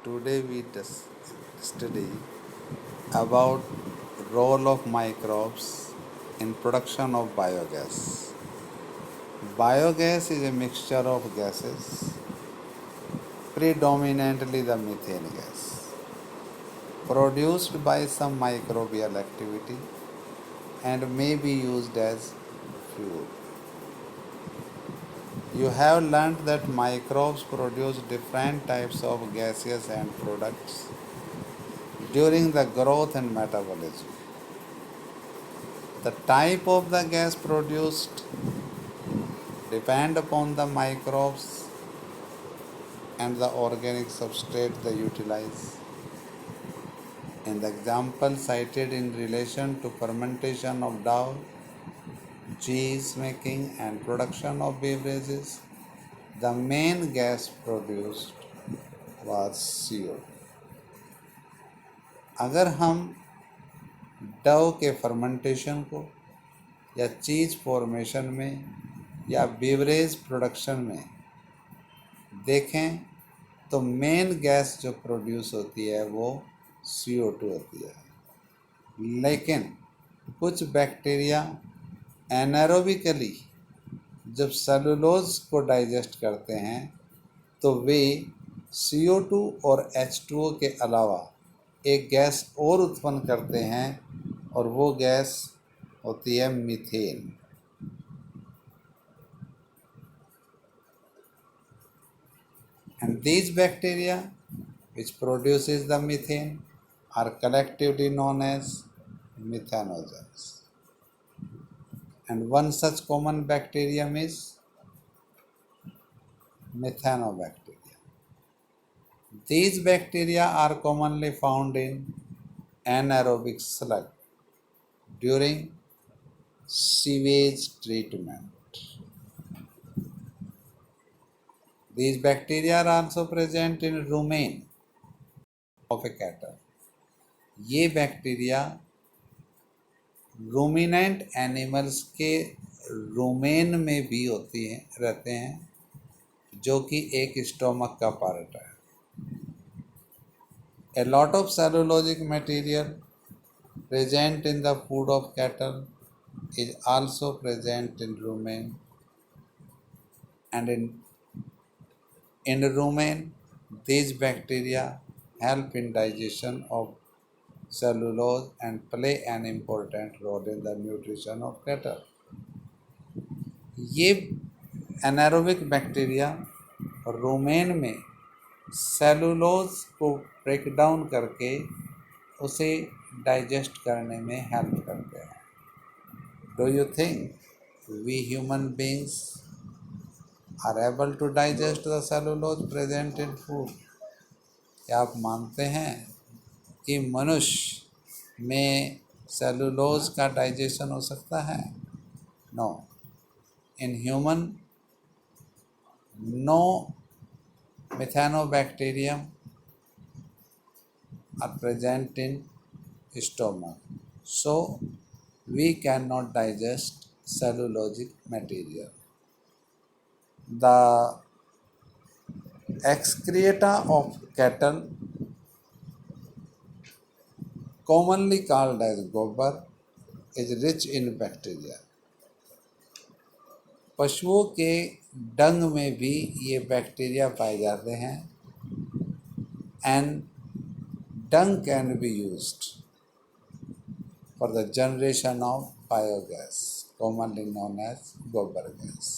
Today we study about role of microbes in production of biogas. Biogas is a mixture of gases, predominantly the methane gas, produced by some microbial activity and may be used as fuel. You have learned that microbes produce different types of gases and products during the growth and metabolism. The type of the gas produced depend upon the microbes and the organic substrate they utilize. In the example cited in relation to fermentation of dough, cheese making and production of beverages, the main gas produced was CO. अगर हम Dove के fermentation को या चीज़ formation में या beverage production में देखें तो मेन गैस जो प्रोड्यूस होती है वो CO2 होती है, लेकिन कुछ बैक्टीरिया एनारोबिकली जब सेलुलोज को डाइजेस्ट करते हैं तो वे CO2 और H2O के अलावा एक गैस और उत्पन्न करते हैं और वो गैस होती है methane. And these bacteria which produces the methane are collectively known as methanogens. And one such common bacterium is methanobacteria. These bacteria are commonly found in anaerobic slug during sewage treatment. These bacteria are also present in rumen of a cattle. ये bacteria ruminant animals के rumen में भी रहते हैं, जो कि एक stomach का पार्ट है. A lot of cellulosic material present in the food of cattle is also present in rumen, and in rumen these bacteria help in digestion of cellulose and play an important role in the nutrition of cattle. ये anaerobic bacteria rumen में cellulose को break down करके उसे digest करने में help करते हैं. Do you think we human beings are able to digest the cellulose present in food? क्या आप मानते हैं कि मनुष्य में सेलुलोज का डाइजेशन हो सकता है? No. In human no methanobacterium are present in stomach, so we cannot digest cellulosic material. The excreta of cattle, commonly called as gobar, is rich in bacteria. पशुओं के डंग में भी ये बैक्टीरिया पाए जाते हैं. And dung can be used for the generation of biogas, commonly known as gobar gas.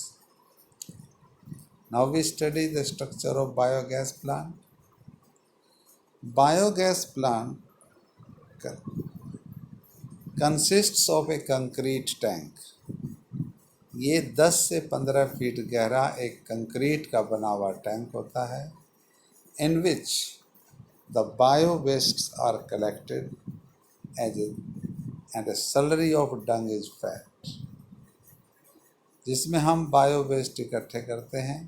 Now we study the structure of biogas plant. Biogas plant consists of a concrete tank. ये 10 से 15 feet गहरा एक concrete का बना हुआ tank होता है, in which the bio wastes are collected and a slurry of dung is fed, जिसमें हम बायो वेस्ट इकट्ठे करते हैं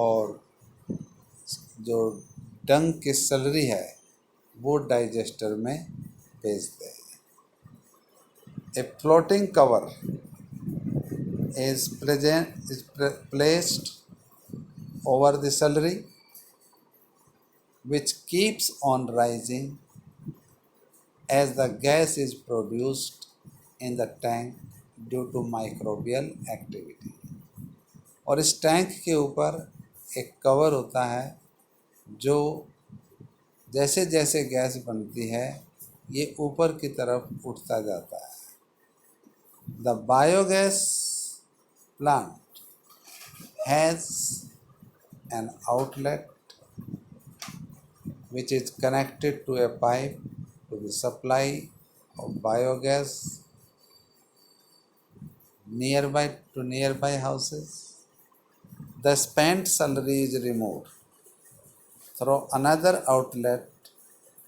और जो डंग की स्लरी है वो डाइजेस्टर में भेजते हैं. A floating cover is placed over the slurry. which keeps on rising as the gas is produced in the tank due to microbial activity. और इस टैंक के ऊपर एक कवर होता है जो जैसे जैसे गैस बनती है ये ऊपर की तरफ उठता जाता है. The biogas plant has an outlet which is connected to a pipe to the supply of biogas nearby houses. The spent slurry is removed through another outlet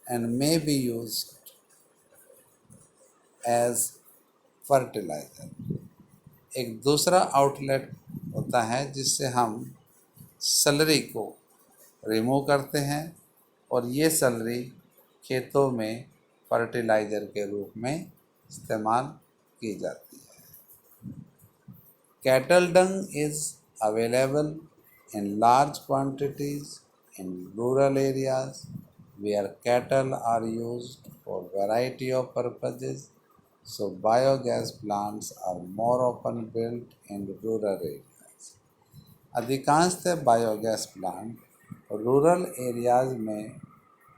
and may be used as fertilizer. एक दूसरा outlet होता है जिससे हम salary को remove करते हैं और ये सलरी खेतों में फर्टिलाइज़र के रूप में इस्तेमाल की जाती है. Cattle dung is available in large quantities in rural areas where cattle are used for variety of purposes. So biogas plants are more often built in rural areas. अधिकांशतः बायोगैस प्लांट रूरल एरियाज़ में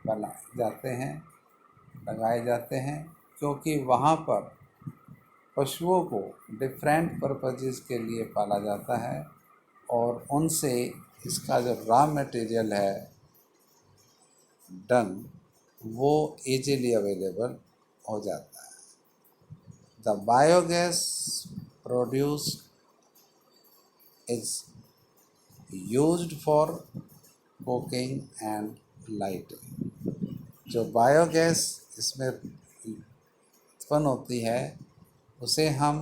बनाए जाते हैं, लगाए जाते हैं क्योंकि वहाँ पर पशुओं को डिफरेंट पर्पजेस के लिए पाला जाता है और उनसे इसका जो रॉ मटेरियल है डंग वो इजीली अवेलेबल हो जाता है. The biogas produced is used for cooking and lighting. जो बायोगैस इसमें उत्पन्न होती है उसे हम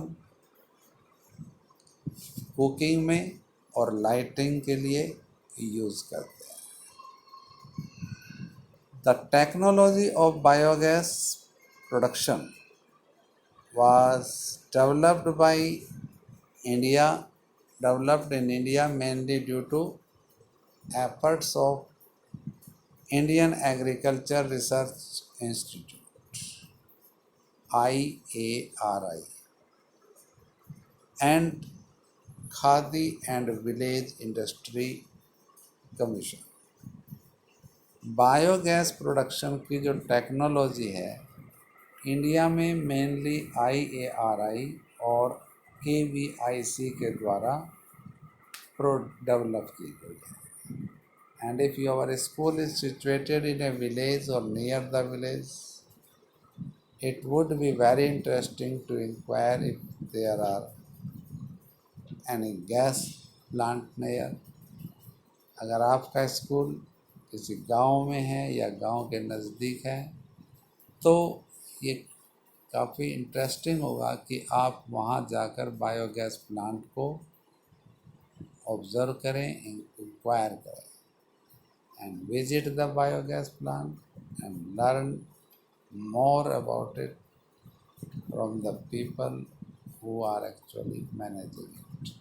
कुकिंग में और लाइटिंग के लिए यूज़ करते हैं. The technology of biogas production was developed in India mainly due to efforts of Indian Agriculture Research Institute IARI and Khadi and Village Industry Commission. Biogas production की जो टेक्नोलॉजी है India में mainly IARI और KVIC के द्वारा develop की गई है. And if your school is situated in a village or near the village it would be very interesting to inquire if there are any gas plant near. अगर आपका school किसी गांव में है या गांव के नज़दीक है तो ये काफ़ी इंटरेस्टिंग होगा कि आप वहाँ जाकर बायोगैस प्लांट को ऑब्ज़र्व करें, इंक्वायर करें and visit the biogas plant and learn more about it from the people who are actually managing it.